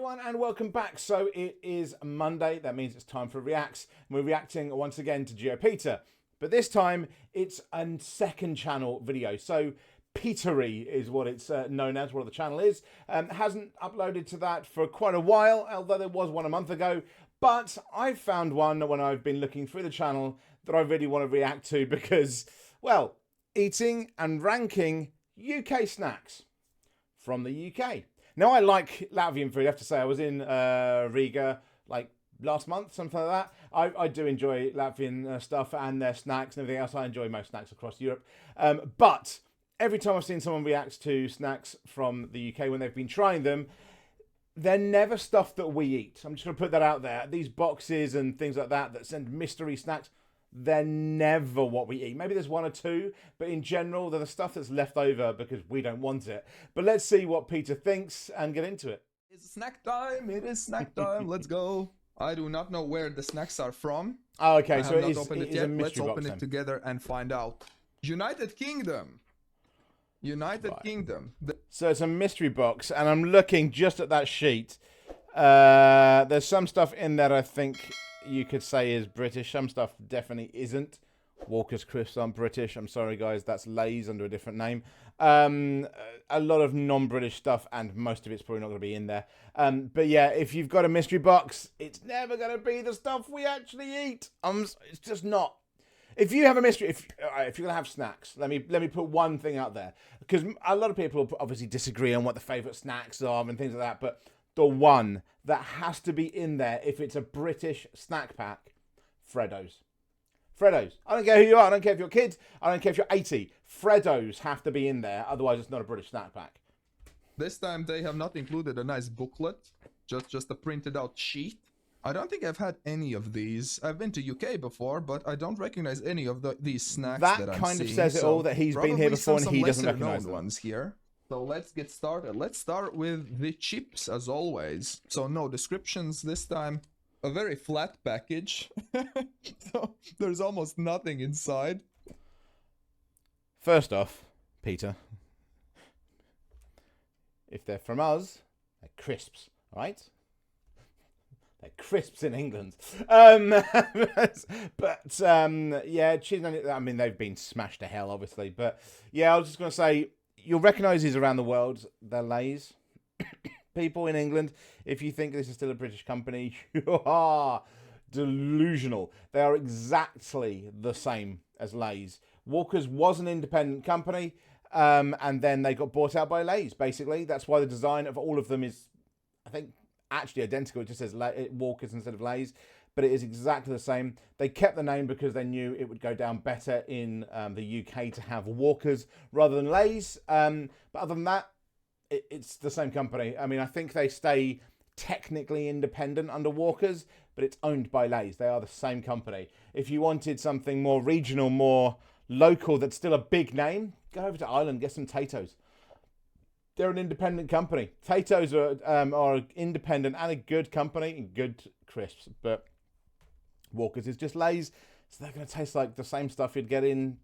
everyone, and welcome back. So it is Monday. That means it's time for Reacts. And we're reacting once again to GeoPeter. But this time, it's a second channel video. So Petery is what it's known as, what the channel is. Hasn't uploaded to that for quite a while, although there was one a month ago. But I found one when I've been looking through the channel that I really want to react to because, well, eating and ranking UK snacks from the UK. Now, I like Latvian food. I have to say, I was in Riga like last month, something like that. I do enjoy Latvian stuff and their snacks and everything else. I enjoy most snacks across Europe. But every time I've seen someone react to snacks from the UK when they've been trying them, they're never stuff that we eat. I'm just going to put that out there. These boxes and things like that that send mystery snacks, they're never what we eat. Maybe there's one or two, but in general, they're the stuff that's left over because we don't want it. But let's see what Peter thinks and get into it. It's snack time. It is snack time. Let's go. I do not know where the snacks are from. Oh, okay. So it is a mystery Let's box open then. it together and find out. United Kingdom. United Kingdom. So it's a mystery box, and I'm looking just at that sheet. There's some stuff in there I think you could say is British. Some stuff definitely isn't. Walker's Crisps aren't British. I'm sorry, guys. That's Lay's under a different name. A lot of non-British stuff, and most of it's probably not going to be in there. But yeah, if you've got a mystery box, it's never going to be the stuff we actually eat. It's just not. If you have a mystery, if you're going to have snacks, let me put one thing out there. Because a lot of people obviously disagree on what the favourite snacks are and things like that. But the one that has to be in there, if it's a British snack pack, Freddos. Freddos. I don't care who you are. I don't care if you're kids. I don't care if you're 80. Freddos have to be in there. Otherwise, it's not a British snack pack. This time they have not included a nice booklet. Just a printed out sheet. I don't think I've had any of these. I've been to UK before, but I don't recognize any of these snacks that I'm kind seeing. of says it all, that he's been here before and he doesn't recognize them. Ones here. So let's get started. Let's start with the chips as always. So no descriptions this time. A very flat package. So there's almost nothing inside. First off, Peter, if they're from us, they're crisps, right? They're crisps in England. Yeah, cheese. I mean, they've been smashed to hell, obviously. But yeah, I was just going to say, you'll recognise these around the world. They're Lay's. People in England, if you think this is still a British company, you are delusional. They are exactly the same as Lay's. Walker's was an independent company, and then they got bought out by Lay's, basically. That's why the design of all of them is, I think, actually identical. It just says Walker's instead of Lay's, but it is exactly the same. They kept the name because they knew it would go down better in the UK to have Walker's rather than Lay's. But other than that, it's the same company. I mean, I think they stay technically independent under Walker's, but it's owned by Lay's. They are the same company. If you wanted something more regional, more local, that's still a big name, go over to Ireland, get some Tato's. They're an independent company. Tato's are independent and a good company and good crisps, but Walker's is just Lay's, so they're going to taste like the same stuff you'd get in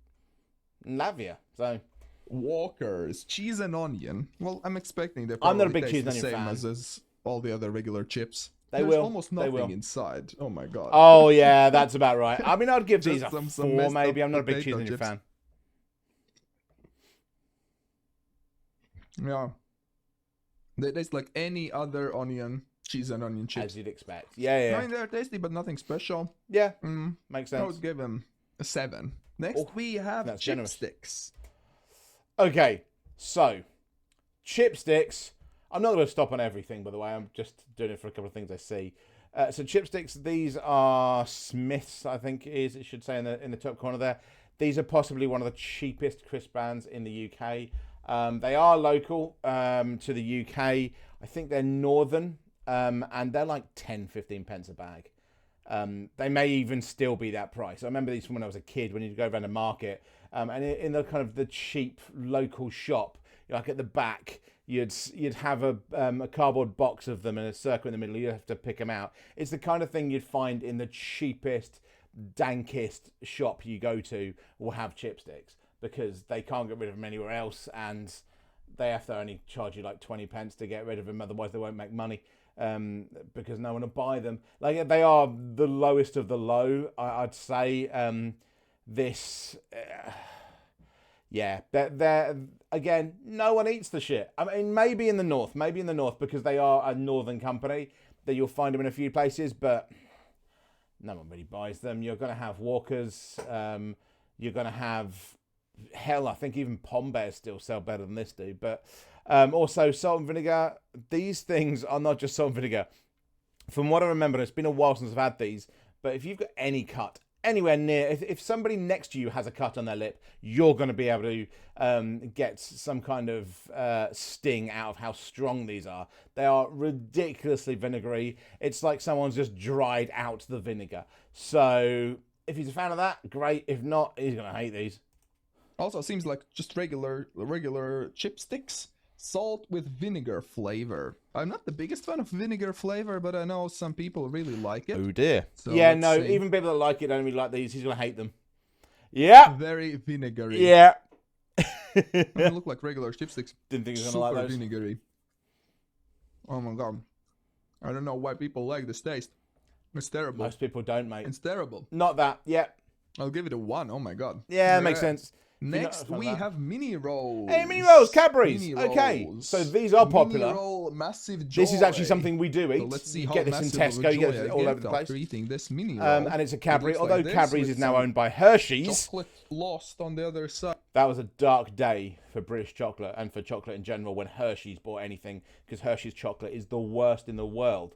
Latvia. So Walker's cheese and onion. Well, I'm expecting they're I'm not a probably big cheese and the onion same fan. as all the other regular chips. There's almost nothing inside. Oh my god. Oh yeah, that's about right. I mean, I'd give these a some 4 maybe. I'm not a big cheese potato onion chips. fan. Yeah. They taste like any other cheese and onion chips. As you'd expect. Yeah. I mean, they're tasty, but nothing special. Yeah, makes I sense. would give them a 7. Next, we have chipsticks. Okay, so chipsticks. I'm not going to stop on everything, by the way. I'm just doing it for a couple of things I see. So chipsticks, these are Smith's, I think it should say in the top corner there. These are possibly one of the cheapest crisp brands in the UK. They are local to the UK. I think they're northern, and they're like 10-15 pence a bag. They may even still be that price. I remember these from when I was a kid, when you'd go around the market, and in the kind of the cheap local shop, like at the back, you'd have a cardboard box of them and a circle in the middle. You have to pick them out. It's the kind of thing you'd find in the cheapest, dankest shop you go to will have chipsticks, because they can't get rid of them anywhere else, and they have to only charge you like 20 pence to get rid of them, otherwise they won't make money. because no one will buy them. Like, they are the lowest of the low, I'd say. Yeah, they're again, no one eats the shit. I mean, maybe in the north, because they are a northern company, that you'll find them in a few places, but no one really buys them. You're going to have Walkers. You're going to have, hell, I think even Pom Bears still sell better than this do. But also salt and vinegar. These things are not just salt and vinegar. From what I remember, it's been a while since I've had these, but if you've got any cut anywhere near, if somebody next to you has a cut on their lip, you're going to be able to get some kind of sting out of how strong these are. They are ridiculously vinegary. It's like someone's just dried out the vinegar. So if he's a fan of that, great. If not, he's going to hate these. Also, seems like just regular chipsticks. Salt with vinegar flavor. I'm not the biggest fan of vinegar flavor, but I know some people really like it. Oh dear. So yeah, no, see. Even people that like it don't really like these. He's going to hate them. Yeah. Very vinegary. Yeah. They look like regular chipsticks. Didn't think he was going to like those. Super vinegary. Oh my god. I don't know why people like this taste. It's terrible. Most people don't, mate. It's terrible. Not that. Yeah. I'll give it a 1. Oh my god. Yeah, that makes sense. Next, we have mini rolls. Hey, mini rolls, Cadbury's. Mini okay, rolls. So these are popular. Mini roll, massive joy. This is actually something we do eat. So let's see you how get this in Tesco. You get it all over the place. Eating this mini roll. And it's a Cadbury. Although like Cadbury's is now owned by Hershey's. Chocolate lost on the other side. That was a dark day for British chocolate and for chocolate in general when Hershey's bought anything, because Hershey's chocolate is the worst in the world.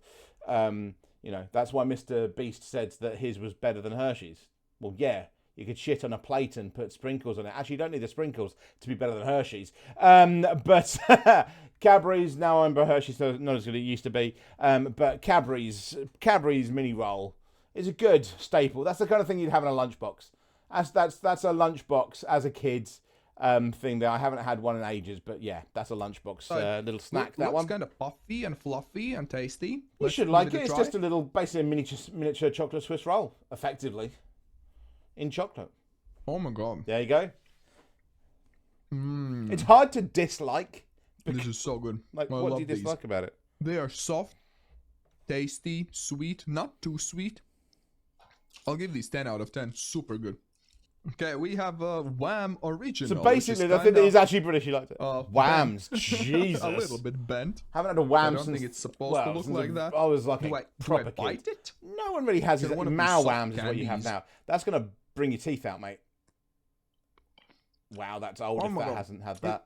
You know, that's why Mr. Beast said that his was better than Hershey's. Well, yeah. You could shit on a plate and put sprinkles on it. Actually, you don't need the sprinkles to be better than Hershey's. But Cadbury's now owned by Hershey's, so not as good as it used to be. But Cadbury's mini roll is a good staple. That's the kind of thing you'd have in a lunchbox. That's a lunchbox as a kid thing that I haven't had one in ages. But yeah, that's a lunchbox little snack. That one. It's kind of puffy and fluffy and tasty. You should like it. It's just a little, basically a miniature chocolate Swiss roll, effectively. In chocolate. Oh my god. There you go. It's hard to dislike. This is so good. Like, what do you dislike about it? They are soft, tasty, sweet, not too sweet. I'll give these 10 out of 10. Super good. Okay, we have Wham Original. So basically, the thing that is actually British, you liked it. Whams. Jesus. A little bit bent. Haven't had a Wham since... I don't think it's supposed to look like that. I was like proper do I bite kid. it? No one really has it. Mao Whams is what you have now. That's going to bring your teeth out, mate. Wow, that's old if that hasn't had that.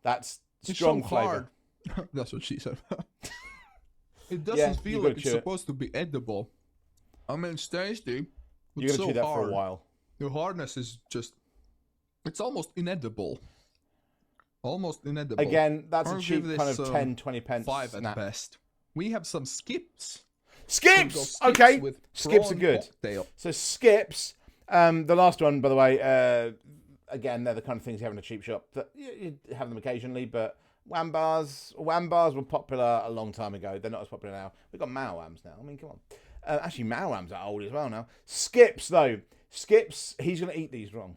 That's strong flavour. That's what she said. It doesn't feel like it's supposed to be edible. I mean, it's tasty. You're going to chew that for a while. The hardness is just... It's almost inedible. Almost inedible. Again, that's a cheap kind of 10, 20 pence 5 snack. at best. We have some skips. Skips! Okay. Skips are good. Cocktail. So skips... the last one, by the way, again, they're the kind of things you have in a cheap shop. That you have them occasionally, but Wham bars were popular a long time ago. They're not as popular now. We've got Mao Whams now. I mean, come on. Actually, Mao Whams are old as well now. Skips, though. Skips, he's going to eat these wrong.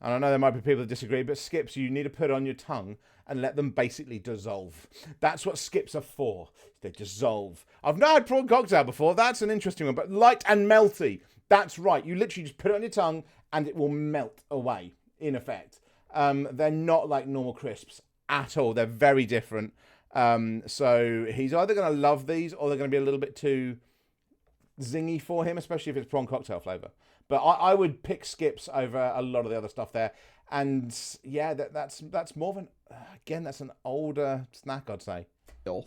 And I know there might be people that disagree, but skips, you need to put on your tongue and let them basically dissolve. That's what skips are for. They dissolve. I've not had prawn cocktail before. That's an interesting one, but light and melty. That's right. You literally just put it on your tongue and it will melt away, in effect. They're not like normal crisps at all. They're very different. So he's either going to love these or they're going to be a little bit too zingy for him, especially if it's prawn cocktail flavour. But I would pick skips over a lot of the other stuff there. And yeah, that's more than... Again, that's an older snack, I'd say.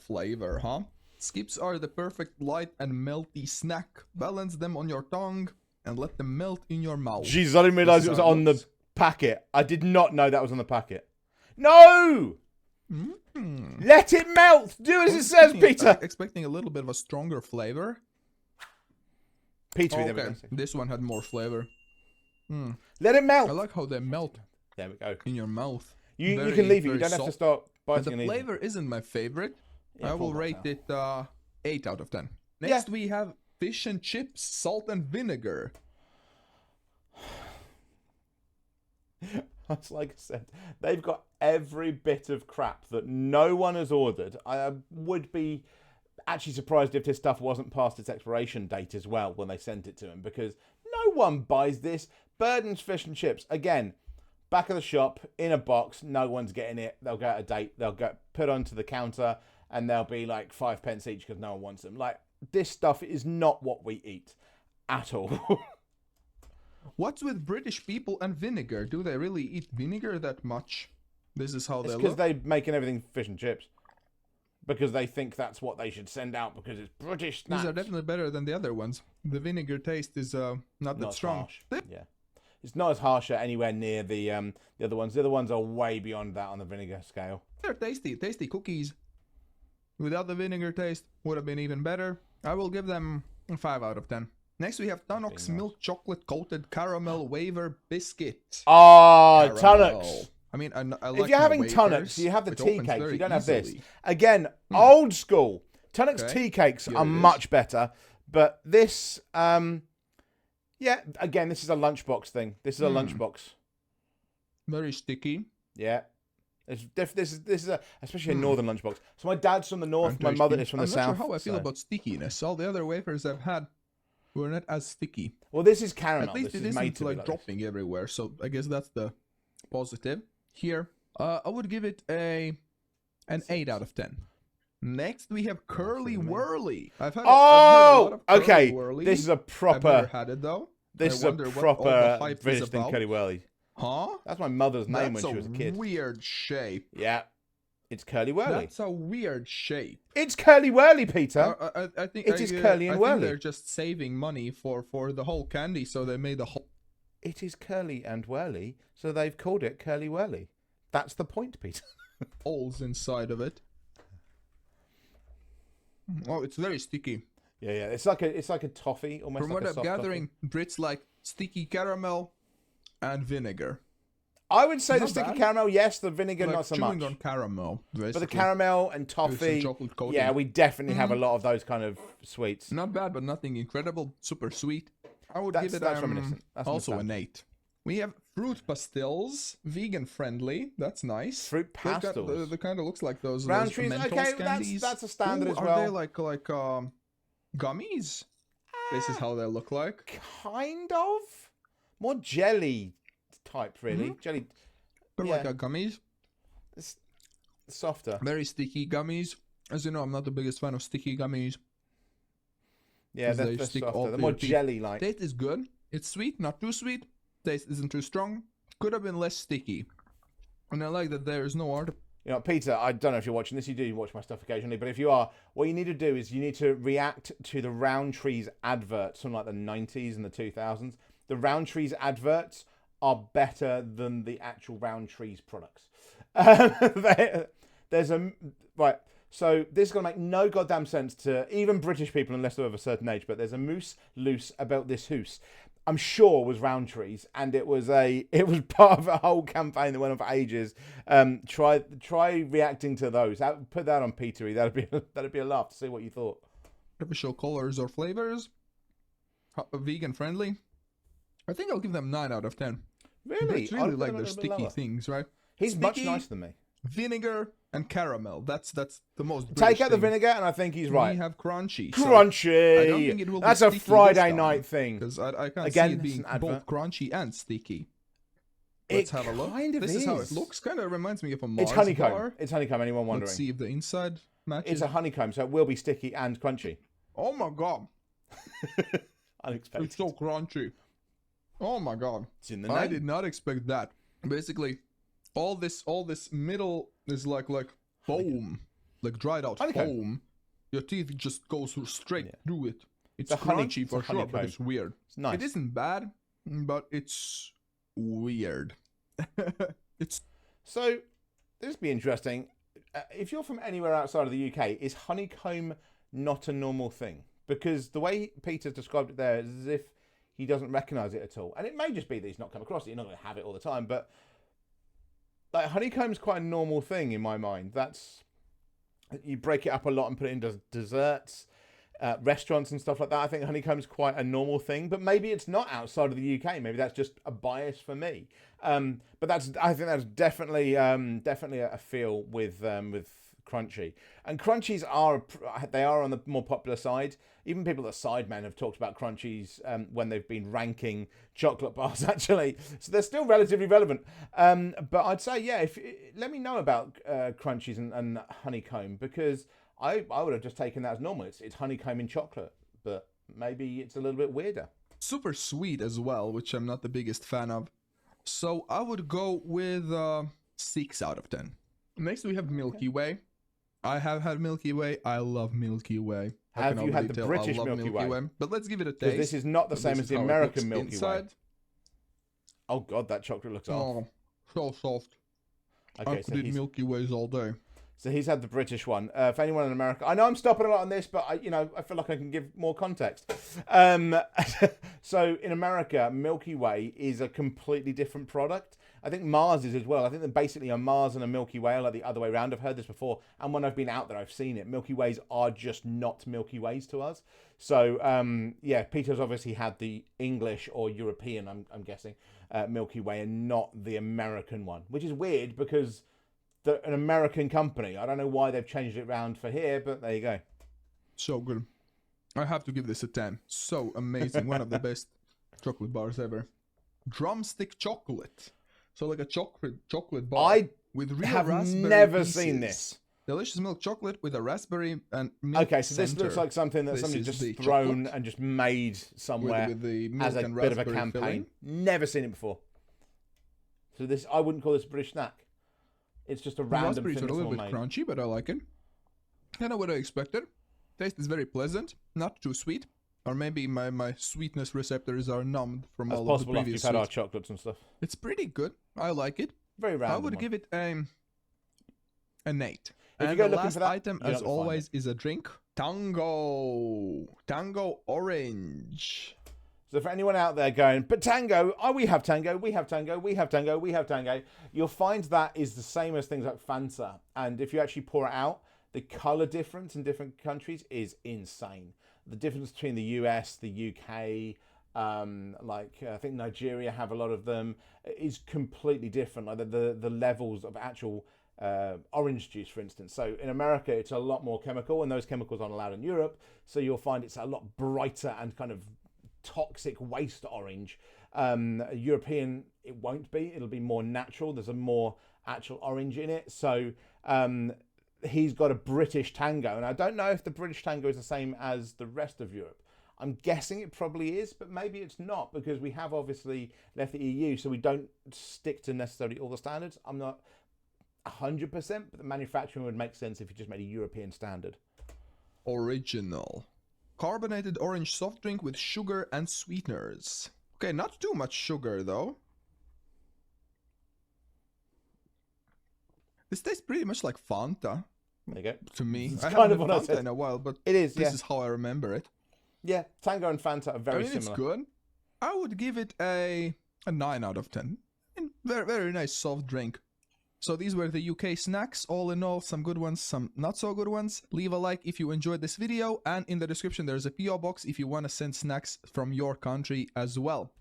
Flavor, huh? Skips are the perfect light and melty snack. Balance them on your tongue and let them melt in your mouth. Jesus, I didn't realise it was on the packet. I did not know that was on the packet. No! Let it melt! Do as it says, Peter! Expecting a little bit of a stronger flavor. Peter, okay. This one had more flavor. Let it melt! I like how they melt. There we go. In your mouth. You can leave it. You don't have to start biting and the flavor isn't my favorite. Yeah, I will rate it 8 out of 10. Next we have fish and chips, salt and vinegar. It's like I said, they've got every bit of crap that no one has ordered. I would be actually surprised if this stuff wasn't past its expiration date as well when they sent it to him, because no one buys this. Burden's fish and chips, again, back of the shop, in a box, no one's getting it. They'll go out of date, they'll get put onto the counter, and they'll be like 5 pence each because no one wants them. Like, this stuff is not what we eat at all. What's with British people and vinegar? Do they really eat vinegar that much? This is how they look. Because they're making everything fish and chips. Because they think that's what they should send out because it's British snacks. These are definitely better than the other ones. The vinegar taste is not that strong. Harsh. Yeah, it's not as harsh anywhere near the other ones. The other ones are way beyond that on the vinegar scale. They're tasty cookies. Without the vinegar taste, would have been even better. I will give them a 5 out of 10. Next we have Tunnock's milk chocolate coated caramel waver biscuit. Oh, Tunnock's. I mean, I like if you're having wafers, Tunnock's, you have the tea cakes. You don't have this. easily. Again, old school. Tunnock's Okay. tea cakes Here are it is. much better. But this, yeah, again, this is a lunchbox thing. This is a lunchbox. Very sticky. Yeah. This is a, especially a northern lunchbox. So my dad's from the north, my mother is from the I'm south. not sure how I feel about stickiness. All the other wafers I've had were not as sticky. Well, this is caramel. At least this it is made isn't to be like like dropping everywhere. So I guess that's the positive. Here, I would give it an 8 out of 10. Next, we have Curly Whirly. I've had a lot of Curly okay. Whirly. This is a I've never proper. had it though. This I is a wonder what all the proper hype is British thing, about. Curly Whirly. Huh? That's my mother's name That's when she was a kid. Weird shape. Yeah, it's Curly Whirly. That's a weird shape. It's Curly Whirly, Peter. I think It is Curly and I Whirly. think they're just saving money for the whole candy, so they made the whole. It is Curly and Whirly, so they've called it Curly Whirly. That's the point, Peter. Holes inside of it. Oh, it's very sticky. Yeah. It's like a toffee, almost. From like what a I'm soft gathering, Brits like sticky caramel and vinegar. toffee. I would say the Not sticky bad. caramel, yes. The vinegar, Like not so chewing much. on caramel, But the basically. caramel and With some toffee, chocolate coating. yeah, we definitely have a lot of those kind of sweets. Not bad, but nothing incredible. Super sweet. I would That's- give it that's reminiscent. That's also an nostalgic. 8. We have fruit pastilles, vegan friendly. That's nice. Fruit They've got pastels. the kind of looks like those Roundtrees, Mentos okay, candies. that's a standard Ooh, as are well. they like gummies? This is how they look like. Kind of more jelly type, really. Jelly, They're yeah. like gummies. it's softer. Very sticky gummies. As you know, I'm not the biggest fan of sticky gummies. Yeah, 'Cause they're, they they're stick softer. all They're through more your teeth. jelly-like. Taste is good. It's sweet, not too sweet. Taste isn't too strong. Could have been less sticky. And I like that there is no art. You know, Peter, I don't know if you're watching this. You do watch my stuff occasionally, but if you are, what you need to do is you need to react to the Roundtrees adverts from like the 90s and the 2000s. The Roundtrees adverts are better than the actual Roundtrees products. There's a right. So this is gonna make no goddamn sense to even British people unless they're of a certain age. But there's a moose loose about this hoose. I'm sure was Roundtrees, and it was part of a whole campaign that went on for ages. Try reacting to those. Put that on Petery. That'd be a laugh to see what you thought. Artificial colors or flavors. Vegan friendly. I think I'll give them 9 out of 10. Really, It's I'd really put like them a their little bit sticky lower. things, right? He's much Sticky, nicer than me. Vinegar and caramel. That's the most. Take British out the thing. vinegar, and I think he's right. We have crunchy. so Crunchy. I don't think it will be That's a sticky this Friday time, night thing. Because I can't Again, see it it's being an advert. both crunchy and sticky. It Let's have a look. kind of This is how it is. looks. Kind of reminds me of a Mars It's honeycomb. bar. It's honeycomb. Anyone wondering? Let's see if the inside matches. It's a honeycomb, so it will be sticky and crunchy. Oh my god, Unexpected. it's so crunchy. Oh my god, It's in the name. I did not expect that. Basically, all this middle is like foam, like dried out Honeycomb. foam. Your teeth just goes straight through it. It's a honey- crunchy it's a for sure, but honeycomb. it's weird. It's nice. It isn't bad, but it's weird. It's So this would be interesting. If you're from anywhere outside of the UK, is honeycomb not a normal thing? Because the way Peter's described it there is as if he doesn't recognise it at all. And it may just be that he's not come across it. You're not going to have it all the time. But like honeycomb's quite a normal thing in my mind. You break it up a lot and put it in desserts, restaurants and stuff like that. I think honeycomb's quite a normal thing. But maybe it's not outside of the UK. Maybe that's just a bias for me. But I think that's definitely a feel with crunchy. And crunchies are on the more popular side. Even people at Sidemen have talked about crunchies when they've been ranking chocolate bars, actually. So they're still relatively relevant. But I'd say, yeah, let me know about crunchies and honeycomb, because I would have just taken that as normal. It's honeycomb in chocolate, but maybe it's a little bit weirder. Super sweet as well, which I'm not the biggest fan of. So I would go with 6 out of 10. Next we have Milky Way. I have had Milky Way. I love Milky Way. Have you had the British Milky Way? But let's give it a taste. Because this is not the same as the American Milky Way. Oh god, that chocolate looks off. So soft. Okay, I could eat Milky Ways all day. So he's had the British one. For anyone in America, I know I'm stopping a lot on this, but I feel like I can give more context. So in America, Milky Way is a completely different product. I think Mars is as well. I think that basically a Mars and a Milky Way are like the other way around. I've heard this before, and when I've been out there, I've seen it. Milky Ways are just not Milky Ways to us. So yeah, Peter's obviously had the English or European, I'm guessing, Milky Way, and not the American one, which is weird because an American company. I don't know why they've changed it around for here, but there you go. So good. I have to give this a 10. So amazing. One of the best chocolate bars ever. Drumstick chocolate. So like a chocolate bar with real raspberry pieces. Never seen this. Delicious milk chocolate with a raspberry and milk Okay, so this looks like something that somebody just thrown and just made somewhere with the milk as a and bit of a raspberry campaign. filling. Never seen it before. So this, I wouldn't call this a British snack. It's just a random thing Raspberries are a little bit crunchy, but I like it. I know what I expected. Taste is very pleasant, not too sweet. Or maybe my sweetness receptors are numbed from all of the previous after you've had our chocolates and stuff. It's pretty good. I like it. Very random. I would give it an 8. If And you go the looking last for that, item, you're as not gonna find always, is a drink. Tango Orange. So for anyone out there going, but Tango, we have Tango, we have Tango, we have Tango, we have Tango, you'll find that is the same as things like Fanta. And if you actually pour it out, the colour difference in different countries is insane. The difference between the US, the UK, I think Nigeria have a lot of them, is completely different. Like the levels of actual orange juice, for instance. So in America, it's a lot more chemical, and those chemicals aren't allowed in Europe. So you'll find it's a lot brighter and kind of toxic waste orange. European, it won't be. It'll be more natural. There's a more actual orange in it. So he's got a British Tango, and I don't know if the British Tango is the same as the rest of Europe. I'm guessing it probably is, but maybe it's not, because we have obviously left the EU, so we don't stick to necessarily all the standards. I'm not 100%, but the manufacturing would make sense if you just made a European standard. Original. Carbonated orange soft drink with sugar and sweeteners. Okay, not too much sugar though. This tastes pretty much like Fanta. There you go. To me, It's I kind haven't of had what I Fanta said. in a while, but It is. this is how I remember it. Yeah, Tango and Fanta are very similar. It's good. I would give it a 9 out of 10. And very, very nice soft drink. So these were the UK snacks. All in all, some good ones, some not so good ones. Leave a like if you enjoyed this video, and in the description there's a PO box if you want to send snacks from your country as well.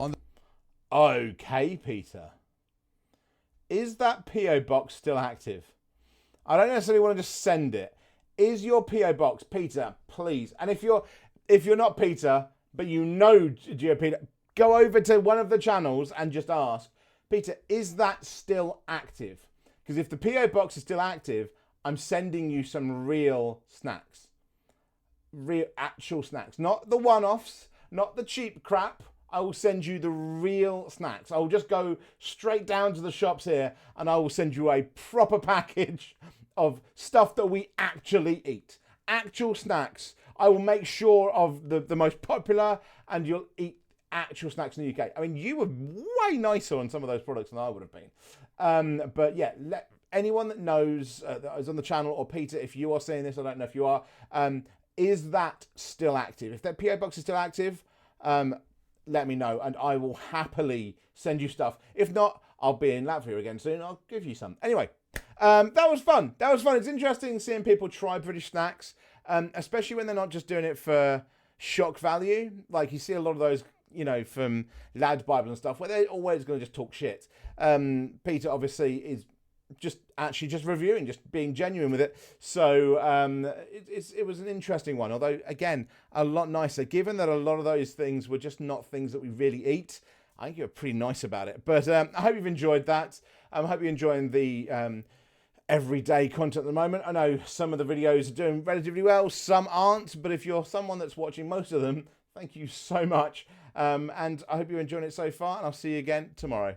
Okay, Peter. Is that PO box still active? I don't necessarily want to just send it. Is your PO box, Peter, please? And if you're not Peter, but you know GeoPeter, go over to one of the channels and just ask, Peter, is that still active? Because if the PO box is still active, I'm sending you some real snacks. Real, actual snacks. Not the one-offs, not the cheap crap. I will send you the real snacks. I will just go straight down to the shops here and I will send you a proper package of stuff that we actually eat. Actual snacks. I will make sure of the most popular, and you'll eat actual snacks in the UK. I mean, you were way nicer on some of those products than I would have been. But yeah, anyone that knows that is on the channel, or Peter, if you are seeing this, I don't know if you are, is that still active? If that PO box is still active, let me know, and I will happily send you stuff. If not, I'll be in Latvia again soon. I'll give you some. Anyway, that was fun. That was fun. It's interesting seeing people try British snacks, especially when they're not just doing it for shock value. Like you see a lot of those, you know, from Lad Bible and stuff, where they're always going to just talk shit. Peter obviously is just actually just reviewing, just being genuine with it. So it was an interesting one, although again a lot nicer. Given that a lot of those things were just not things that we really eat, I think you're pretty nice about it. But I hope you've enjoyed that. I hope you're enjoying the everyday content at the moment. I know some of the videos are doing relatively well, some aren't. But if you're someone that's watching most of them, thank you so much. And I hope you're enjoying it so far. And I'll see you again tomorrow.